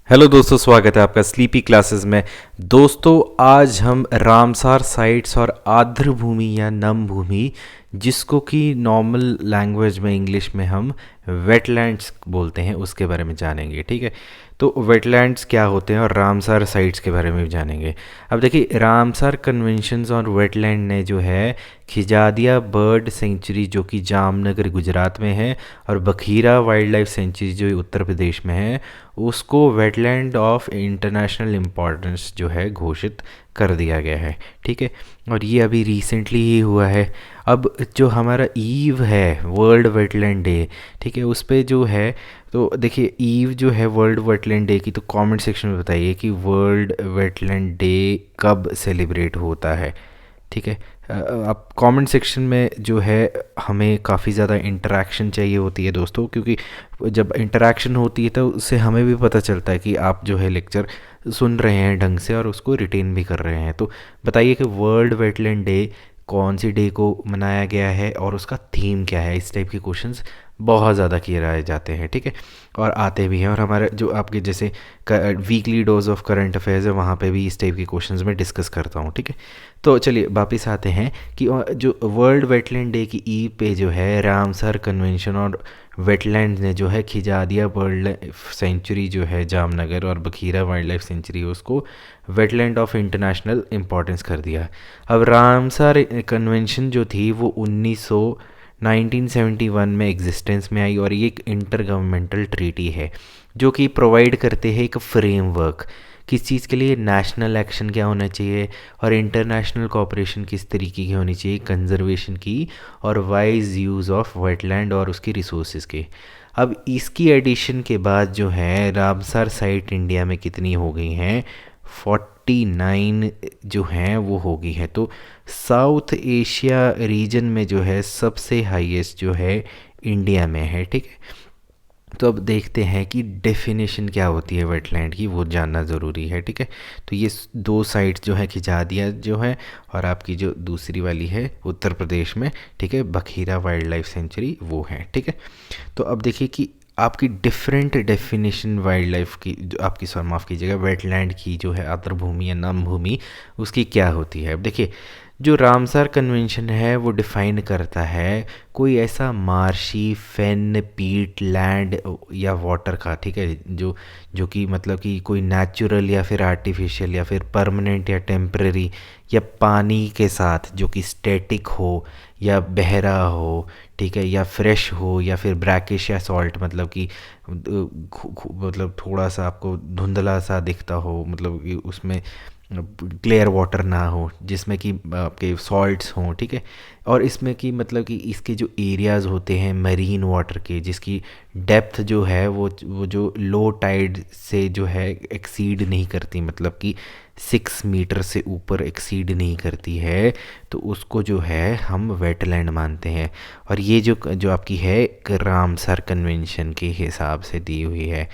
Hello दोस्तों, स्वागत है आपका स्लीपी क्लासेस में। दोस्तों, आज हम रामसार साइट्स और आर्द्र भूमि या नम भूमि, जिसको कि नॉर्मल लैंग्वेज में इंग्लिश में हम वेटलैंड्स बोलते हैं, उसके बारे में जानेंगे। ठीक है, तो वेटलैंड्स क्या होते हैं और रामसार साइट्स के बारे में भी जानेंगे। अब देखिए, रामसार कन्वेंशंस और वेटलैंड ने जो है खिजादिया बर्ड सेंचुरी जो कि जामनगर गुजरात में है और बखीरा वाइल्ड लाइफ सेंचुरी जो उत्तर प्रदेश में है, उसको वेटलैंड ऑफ इंटरनेशनल इम्पोर्टेंस जो है घोषित कर दिया गया है। ठीक है, और ये अभी रिसेंटली ही हुआ है। अब जो हमारा ईव है वर्ल्ड वेटलैंड डे, ठीक है, उस पे जो है, तो देखिए ईव जो है वर्ल्ड वेटलैंड डे की, तो कमेंट सेक्शन में बताइए कि वर्ल्ड वेटलैंड डे कब सेलिब्रेट होता है। ठीक है, आप कमेंट सेक्शन में जो है, हमें काफ़ी ज़्यादा इंटरेक्शन चाहिए होती है दोस्तों, क्योंकि जब इंटरेक्शन होती है तो उससे हमें भी पता चलता है कि आप जो है लेक्चर सुन रहे हैं ढंग से और उसको रिटेन भी कर रहे हैं। तो बताइए कि वर्ल्ड वेटलैंड डे कौन सी डे को मनाया गया है और उसका थीम क्या है। इस टाइप के क्वेश्चंस बहुत ज़्यादा किए जाते हैं। ठीक है, और आते भी हैं, और हमारे जो आपके जैसे weekly dose of current affairs है, वहाँ पे भी इस टाइप के क्वेश्चंस में डिस्कस करता हूँ। ठीक है, तो चलिए वापस आते हैं कि जो वर्ल्ड वेटलैंड डे की ईव पे जो है रामसर कन्वेंशन और वेटलैंड ने जो है खिजादिया वर्ल्ड लाइफ सेंचुरी जो है जामनगर और बखीरा वाइल्ड लाइफ सेंचुरी, उसको वेटलैंड ऑफ इंटरनेशनल इम्पोर्टेंस कर दिया। अब रामसर कन्वेंशन जो थी वो 1971 में एग्जिस्टेंस में आई, और ये एक इंटर गवर्नमेंटल ट्रीटी है जो कि प्रोवाइड करते हैं एक फ्रेमवर्क, किस चीज़ के लिए, नेशनल एक्शन क्या होना चाहिए और इंटरनेशनल कोऑपरेशन किस तरीके की होनी चाहिए कंजर्वेशन की और वाइज यूज़ ऑफ वेटलैंड और उसकी रिसोर्सेज के। अब इसकी एडिशन के बाद जो है रामसर साइट इंडिया में कितनी हो गई हैं, 49 जो हैं वो हो गई है। तो साउथ एशिया रीजन में जो है सबसे हाईएस्ट जो है इंडिया में है। ठीक है, तो अब देखते हैं कि डेफिनेशन क्या होती है वेटलैंड की, वो जानना ज़रूरी है। ठीक है, तो ये दो साइट्स जो है खिजादिया जो है और आपकी जो दूसरी वाली है उत्तर प्रदेश में, ठीक है, बखीरा वाइल्ड लाइफ सेंचुरी वो है। ठीक है, तो अब देखिए कि आपकी डिफरेंट डेफिनेशन वाइल्ड लाइफ की, जो आपकी माफ़ कीजिएगा, वेटलैंड की जो है आर्द्र भूमि या नम भूमि, उसकी क्या होती है। अब देखिए, जो रामसर कन्वेंशन है वो डिफ़ाइन करता है कोई ऐसा मार्शी फेन पीट लैंड या वाटर का, ठीक है, जो जो कि मतलब कि कोई नेचुरल या फिर आर्टिफिशियल या फिर परमानेंट या टेम्पररी, या पानी के साथ जो कि स्टैटिक हो या बहरा हो, ठीक है, या फ्रेश हो या फिर ब्रैकिश या सॉल्ट, मतलब कि मतलब थोड़ा सा आपको धुंधला सा दिखता हो, मतलब कि उसमें क्लियर वाटर ना हो, जिसमें कि आपके सॉल्ट्स हों। ठीक है, और इसमें कि मतलब कि इसके जो एरियाज़ होते हैं मरीन वाटर के, जिसकी डेप्थ जो है वो जो लो टाइड से जो है एक्सीड नहीं करती, मतलब कि 6 मीटर से ऊपर एक्सीड नहीं करती है, तो उसको जो है हम वेटलैंड मानते हैं। और ये जो जो आपकी है रामसर कन्वेंशन के हिसाब से दी हुई है।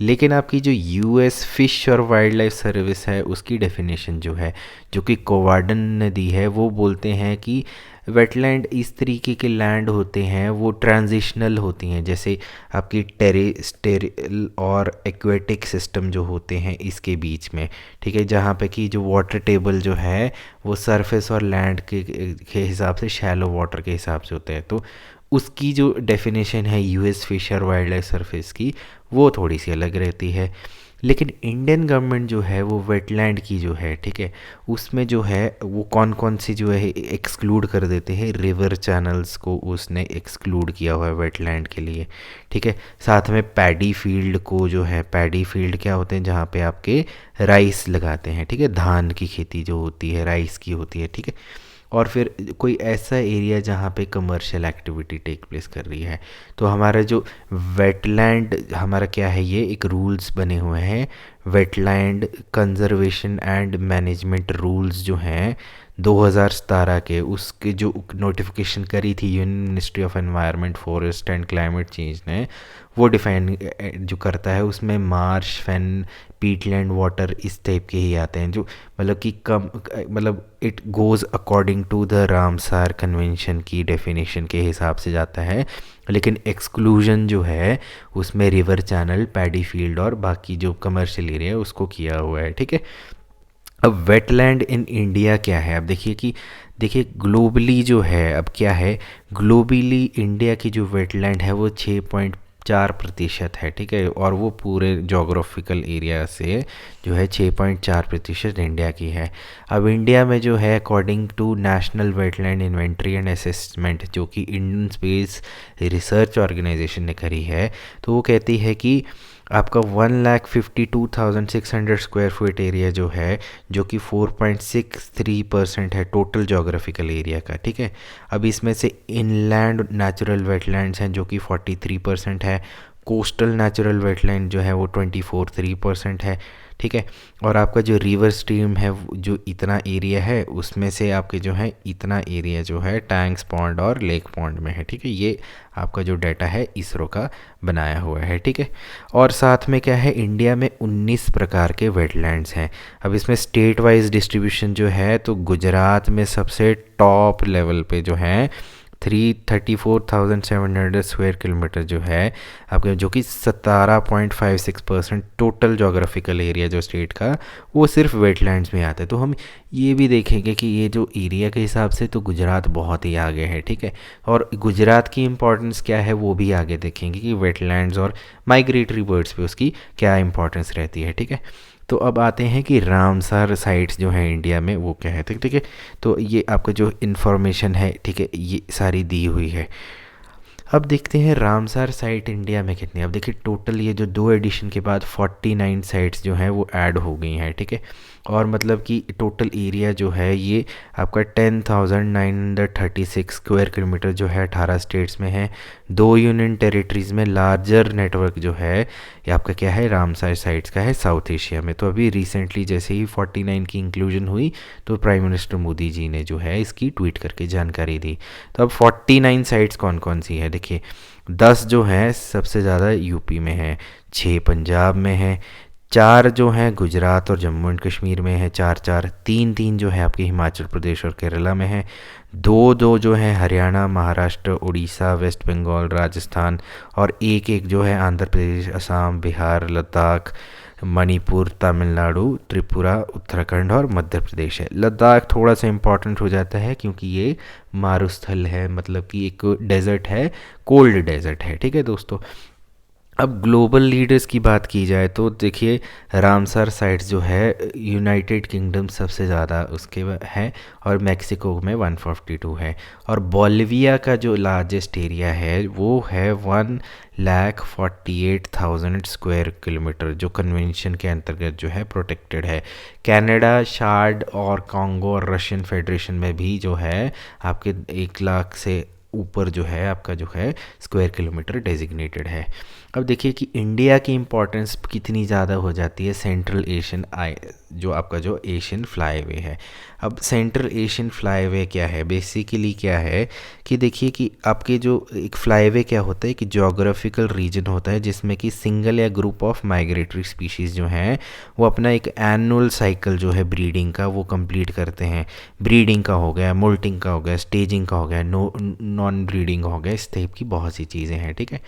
लेकिन आपकी जो यूएस फिश और वाइल्ड लाइफ सर्विस है, उसकी डेफिनेशन जो है, जो कि कोवार्डन ने दी है, वो बोलते हैं कि वेटलैंड इस तरीके के लैंड होते हैं, वो ट्रांजिशनल होती हैं, जैसे आपकी टेरेस्टेरियल और एक्वेटिक सिस्टम जो होते हैं इसके बीच में। ठीक है, जहाँ पे कि जो वाटर टेबल जो है वो सरफेस और लैंड के हिसाब से शैलो वाटर के हिसाब से होते हैं। तो उसकी जो डेफिनेशन है यूएस फिश और वाइल्ड लाइफ सर्विस की, वो थोड़ी सी अलग रहती है। लेकिन इंडियन गवर्नमेंट जो है वो वेटलैंड की जो है, ठीक है, उसमें जो है वो कौन कौन सी जो है एक्सक्लूड कर देते हैं, रिवर चैनल्स को उसने एक्सक्लूड किया हुआ है वेटलैंड के लिए। ठीक है, साथ में पैडी फील्ड को जो है, पैडी फील्ड क्या होते हैं, जहाँ पे आपके राइस लगाते हैं, ठीक है, धान की खेती जो होती है राइस की होती है। ठीक है, और फिर कोई ऐसा एरिया जहाँ पे कमर्शियल एक्टिविटी टेक प्लेस कर रही है। तो हमारा जो वेटलैंड हमारा क्या है, ये एक रूल्स बने हुए हैं, wetland conservation and management rules जो हैं 2017 के, उसके जो नोटिफिकेशन करी थी Union Ministry of Environment Forest and Climate Change ने, वो डिफाइन जो करता है उसमें मार्श, फेन, पीटलैंड वाटर इस टाइप के ही आते हैं, जो मतलब कि कम, मतलब it goes according to the Ramsar convention की डेफिनेशन के हिसाब से जाता है। लेकिन एक्सक्लूजन जो है उसमें रिवर चैनल, पैडी फील्ड और बाकी जो कमर्शियल एरिया है उसको किया हुआ है, ठीक है। अब वेटलैंड इन इंडिया क्या है, अब देखिए कि देखिए ग्लोबली जो है, अब क्या है, ग्लोबली इंडिया की जो वेटलैंड है वो 6.4% है, ठीक है। और वो पूरे जोग्राफिकल एरिया से जो है 6.4% इंडिया की है। अब इंडिया में जो है according to national wetland inventory and assessment, जो कि इंडियन स्पेस रिसर्च ऑर्गेनाइजेशन ने करी है, तो वो कहती है कि आपका 1,52,600 स्क्वायर फीट एरिया जो है, जो कि 4.63% है टोटल जोग्राफिकल एरिया का, ठीक है। अब इसमें से इनलैंड नेचुरल वेटलैंड्स हैं जो कि 43% है, कोस्टल नेचुरल वेटलैंड जो है वो 24.3% है, ठीक है। और आपका जो रिवर स्ट्रीम है जो इतना एरिया है उसमें से आपके जो है इतना एरिया जो है टैंक्स पॉन्ड और लेक पॉन्ड में है, ठीक है। ये आपका जो डाटा है इसरो का बनाया हुआ है, ठीक है। और साथ में क्या है, इंडिया में 19 प्रकार के वेटलैंड्स हैं। अब इसमें स्टेट वाइज डिस्ट्रीब्यूशन जो है, तो गुजरात में सबसे टॉप लेवल पे जो है 34,700 स्क्वायर किलोमीटर जो है आपके, जो कि 17.56% टोटल जोग्राफिकल एरिया जो स्टेट का, वो सिर्फ वेटलैंड्स में आता है। तो हम ये भी देखेंगे कि ये जो एरिया के हिसाब से तो गुजरात बहुत ही आगे है, ठीक है। और गुजरात की इंपॉर्टेंस क्या है वो भी आगे देखेंगे कि वेटलैंड्स और माइग्रेटरी बर्ड्स पे उसकी क्या इंपॉर्टेंस रहती है, ठीक है। तो अब आते हैं कि रामसर साइट्स जो हैं इंडिया में वो क्या है, ठीक है। तो ये आपका जो इन्फॉर्मेशन है, ठीक है, ये सारी दी हुई है। अब देखते हैं रामसर साइट इंडिया में कितनी। अब देखिए टोटल ये जो 2 एडिशन के बाद 49 साइट्स जो हैं वो ऐड हो गई हैं, ठीक है। और मतलब कि टोटल एरिया जो है ये आपका 10,936 स्क्वायर किलोमीटर जो है 18 स्टेट्स में है। 2 यूनियन टेरिटरीज़ में लार्जर नेटवर्क जो है ये आपका क्या है, रामसर साइट्स का है साउथ एशिया में। तो अभी रिसेंटली जैसे ही 49 की इंक्लूजन हुई तो प्राइम मिनिस्टर मोदी जी ने जो है इसकी ट्वीट करके जानकारी दी। तो अब 49 साइट्स कौन कौन सी है, देखिए 10 जो है सबसे ज़्यादा यूपी में है, 6 पंजाब में है, 4 जो हैं गुजरात और जम्मू एंड कश्मीर में है, 4 3 जो है आपके हिमाचल प्रदेश और केरला में है, 2 जो है हरियाणा, महाराष्ट्र, उड़ीसा, वेस्ट बंगाल, राजस्थान, और एक जो है आंध्र प्रदेश, असम, बिहार, लद्दाख, मणिपुर, तमिलनाडु, त्रिपुरा, उत्तराखंड और मध्य प्रदेश है। लद्दाख थोड़ा सा इम्पॉर्टेंट हो जाता है क्योंकि ये मारुस्थल है, मतलब कि एक डेजर्ट है, कोल्ड डेजर्ट है, ठीक है दोस्तों। अब ग्लोबल लीडर्स की बात की जाए तो देखिए रामसर साइट्स जो है यूनाइटेड किंगडम सबसे ज़्यादा उसके है, और मेक्सिको में 142 है। और बोलिविया का जो लार्जेस्ट एरिया है वो है 1,48,000 स्क्वायर किलोमीटर, जो कन्वेंशन के अंतर्गत जो है प्रोटेक्टेड है। कनाडा, शार्ड और कॉन्गो और रशियन फेडरेशन में भी जो है आपके 1 लाख से ऊपर जो है आपका जो है स्क्वायर किलोमीटर डेजिग्नेटेड है। अब देखिए कि इंडिया की इम्पोर्टेंस कितनी ज़्यादा हो जाती है सेंट्रल एशियन जो आपका जो एशियन फ्लाईवे है। अब सेंट्रल एशियन फ्लाईवे क्या है, बेसिकली क्या है कि देखिए कि आपके जो एक फ्लाईवे क्या होता है कि जोग्राफिकल रीजन होता है जिसमें कि सिंगल या ग्रुप ऑफ माइग्रेटरी स्पीशीज़ जो हैं वो अपना एक एनुअल साइकिल जो है ब्रीडिंग का वो कंप्लीट करते हैं। ब्रीडिंग का हो गया, मोल्टिंग का हो गया, स्टेजिंग का हो गया, नॉन ब्रीडिंग हो गया, इस टाइप की बहुत सी चीज़ें हैं, ठीक है।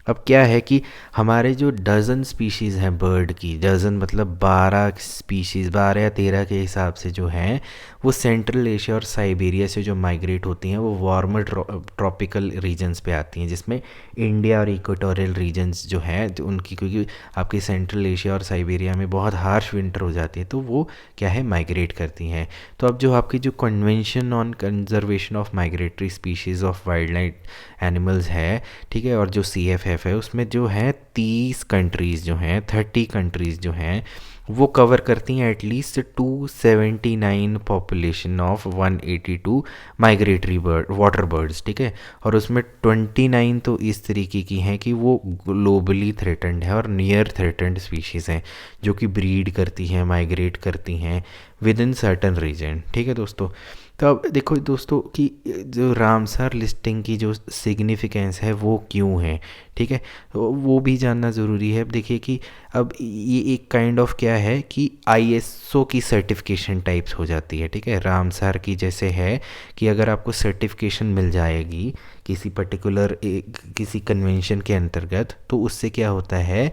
अब क्या है कि हमारे जो डज़न स्पीशीज़ हैं बर्ड की, डज़न मतलब 12 स्पीशीज़, 12 या 13 के हिसाब से जो हैं वो सेंट्रल एशिया और साइबेरिया से जो माइग्रेट होती हैं वो वार्मर ट्रॉपिकल रीजन्स पे आती हैं, जिसमें इंडिया और इक्वेटोरियल रीजन्स जो हैं जो उनकी, क्योंकि आपके सेंट्रल एशिया और साइबेरिया में बहुत हार्श विंटर हो जाती है तो वो क्या है माइग्रेट करती हैं। तो अब जो आपकी जो convention on conservation of migratory species of wild life animals है, ठीक है, और जो CFF है उसमें जो है 30 कंट्रीज़ जो हैं, 30 कंट्रीज़ जो हैं वो कवर करती हैं at least 279 population of 182 migratory bird water birds, ठीक है। और उसमें 29 तो इस तरीके की हैं कि वो ग्लोबली थ्रेटेंड है और नियर थ्रेटेंड स्पीशीज़ हैं जो कि ब्रीड करती हैं, माइग्रेट करती हैं विद इन सर्टन रीजन, ठीक है दोस्तों। तो अब देखो दोस्तों कि जो रामसर लिस्टिंग की जो सिग्निफिकेंस है वो क्यों है, ठीक है, तो वो भी जानना ज़रूरी है। अब देखिए कि अब ये एक काइंड ऑफ क्या है कि आईएसओ की सर्टिफिकेशन टाइप्स हो जाती है, ठीक है। रामसर की जैसे है कि अगर आपको सर्टिफिकेशन मिल जाएगी किसी पर्टिकुलर किसी कन्वेंशन के अंतर्गत, तो उससे क्या होता है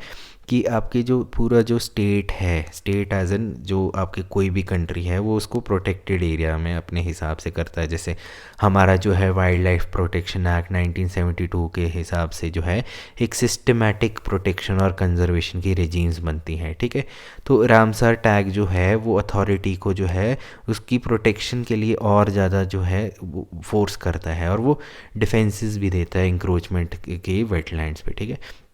कि आपके जो पूरा जो स्टेट है, स्टेट एज एन जो आपके कोई भी कंट्री है, वो उसको प्रोटेक्टेड एरिया में अपने हिसाब से करता है। जैसे हमारा जो है वाइल्ड लाइफ प्रोटेक्शन एक्ट 1972 के हिसाब से जो है एक सिस्टमेटिक प्रोटेक्शन और कंजर्वेशन की रेजीम्स बनती हैं, ठीक है। तो रामसर टैग जो है वो अथॉरिटी को जो है उसकी प्रोटेक्शन के लिए और ज़्यादा जो है फोर्स करता है, और वो डिफेंसेस भी देता है इंक्रोचमेंट के वेटलैंड्स पे, ठीक है।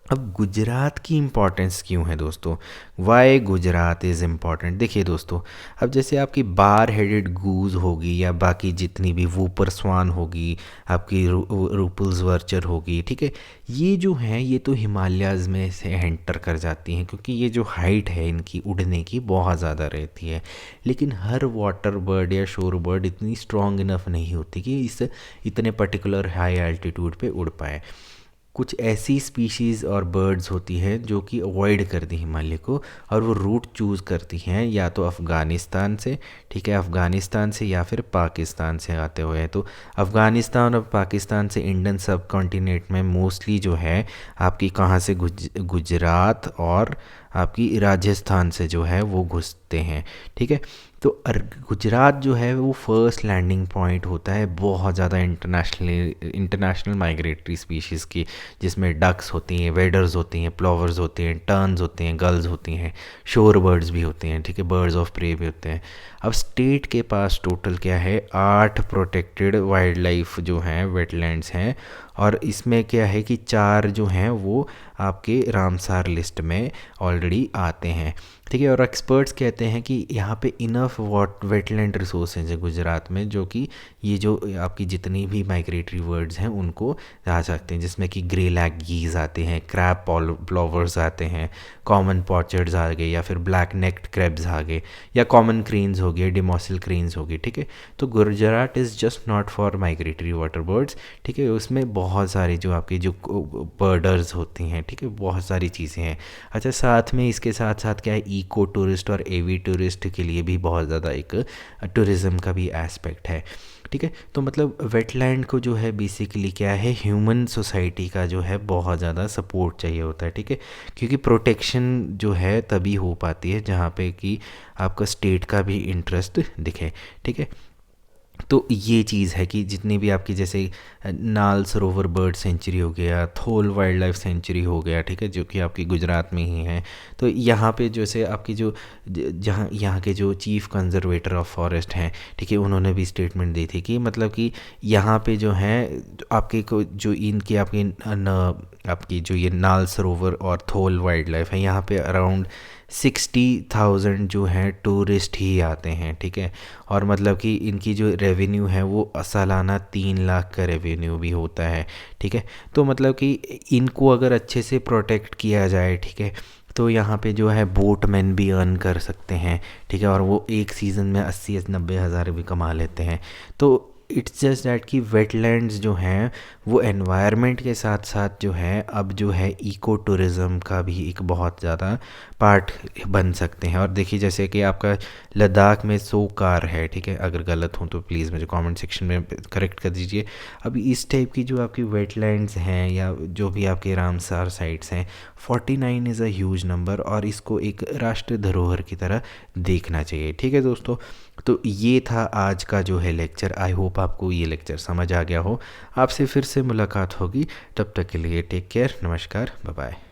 अब गुजरात की इम्पॉर्टेंस क्यों है दोस्तों, वाई गुजरात इज़ इम्पॉर्टेंट। देखिए दोस्तों, अब जैसे आपकी बार हेडेड गूज होगी या बाकी जितनी भी वूपर स्वान होगी, आपकी रूपल्स वर्चर होगी, ठीक है, ये जो हैं ये तो हिमालयाज़ में से एंटर कर जाती हैं, क्योंकि ये जो हाइट है इनकी उड़ने की बहुत ज़्यादा रहती है। लेकिन हर वाटर बर्ड या शोर बर्ड इतनी स्ट्रॉन्ग इनफ नहीं होती कि इस इतने पर्टिकुलर हाई एल्टीट्यूड पे उड़ पाए। कुछ ऐसी स्पीशीज़ और बर्ड्स होती हैं जो कि अवॉइड करती हैं हिमालय को, और वो रूट चूज़ करती हैं या तो अफ़गानिस्तान से, ठीक है, अफ़गानिस्तान से या फिर पाकिस्तान से आते हुए। तो अफ़गानिस्तान और पाकिस्तान से इंडियन सब कॉन्टिनेंट में मोस्टली जो है आपकी कहाँ से गुजरात और आपकी राजस्थान से जो है वो घुसते हैं, ठीक है। तो गुजरात जो है वो फर्स्ट लैंडिंग पॉइंट होता है बहुत ज़्यादा इंटरनेशनल माइग्रेटरी स्पीशीज़ की, जिसमें डक्स होती हैं, वेडर्स होती हैं, प्लोवर्स होते हैं, टर्न्स होते हैं, गल्स होती हैं, शोर बर्ड्स भी होते हैं, ठीक है, बर्ड्स ऑफ प्रे भी होते हैं। अब स्टेट के पास टोटल क्या है, 8 प्रोटेक्टेड वाइल्ड लाइफ जो हैं वेटलैंड्स हैं, और इसमें क्या है कि 4 जो हैं वो आपके रामसार लिस्ट में ऑलरेडी आते हैं, ठीक है। और एक्सपर्ट्स कहते हैं कि यहाँ पे इनफ वेटलैंड रिसोर्सेज है गुजरात में, जो कि ये जो आपकी जितनी भी माइग्रेटरी बर्ड्स हैं उनको आ सकते हैं, जिसमें कि ग्रे लैग गीज आते हैं, क्रैब प्लोवर्स आते हैं, कॉमन पॉचर्ड्स आ गए, या फिर ब्लैक नेक्ड क्रैब्स आ गए, या कॉमन क्रेन्स हो गए, डिमोसिल क्रेन्स हो गए, ठीक है। तो Gujarat is just not for migratory water birds, ठीक है, उसमें बहुत सारी जो आपकी जो बर्डर्स होती हैं, ठीक है, बहुत सारी चीज़ें हैं। अच्छा, साथ में इसके साथ साथ क्या है, इको टूरिस्ट और एवी टूरिस्ट के लिए भी बहुत ज़्यादा एक टूरिज़्म का भी एस्पेक्ट है, ठीक है। तो मतलब वेटलैंड को जो है बेसिकली क्या है, ह्यूमन सोसाइटी का जो है बहुत ज़्यादा सपोर्ट चाहिए होता है, ठीक है, क्योंकि प्रोटेक्शन जो है तभी हो पाती है जहाँ पे कि आपका स्टेट का भी इंटरेस्ट दिखे, ठीक है। तो ये चीज़ है कि जितनी भी आपकी जैसे नाल सरोवर बर्ड सेंचुरी हो गया, थोल वाइल्ड लाइफ सेंचुरी हो गया, ठीक है, जो कि आपकी गुजरात में ही है। तो यहाँ पे जैसे आपकी जो जहाँ यहाँ के जो चीफ़ कंजर्वेटर ऑफ फॉरेस्ट हैं, ठीक है, उन्होंने भी स्टेटमेंट दी थी कि मतलब कि यहाँ पे जो है आपके को जो इनकी आपकी जो ये नाल सरोवर और थोल वाइल्ड लाइफ है, यहाँ पे अराउंड 60,000 जो हैं टूरिस्ट ही आते हैं, ठीक है। और मतलब कि इनकी जो रेवेन्यू है वो सालाना 3 लाख का रेवेन्यू भी होता है, ठीक है। तो मतलब कि इनको अगर अच्छे से प्रोटेक्ट किया जाए, ठीक है, तो यहाँ पे जो है बोटमैन भी अर्न कर सकते हैं, ठीक है, और वो एक सीज़न में 80-90 हज़ार भी कमा लेते हैं। तो इट्स जस्ट दैट कि वेटलैंड्स जो हैं वो एनवायरनमेंट के साथ साथ जो है अब जो है इको टूरिज़्म का भी एक बहुत ज़्यादा पार्ट बन सकते हैं। और देखिए जैसे कि आपका लद्दाख में सोकार है, ठीक है, अगर गलत हूँ तो प्लीज़ मुझे कमेंट सेक्शन में करेक्ट कर दीजिए। अब इस टाइप की जो आपकी वेटलैंड्स हैं या जो भी आपके रामसार साइट्स हैं, 49 इज़ अ ह्यूज नंबर, और इसको एक राष्ट्रीय धरोहर की तरह देखना चाहिए, ठीक है दोस्तों। तो ये था आज का जो है लेक्चर। आई होप आपको ये लेक्चर समझ आ गया हो। आपसे फिर से मुलाकात होगी, तब तक के लिए टेक केयर, नमस्कार, बाय बाय।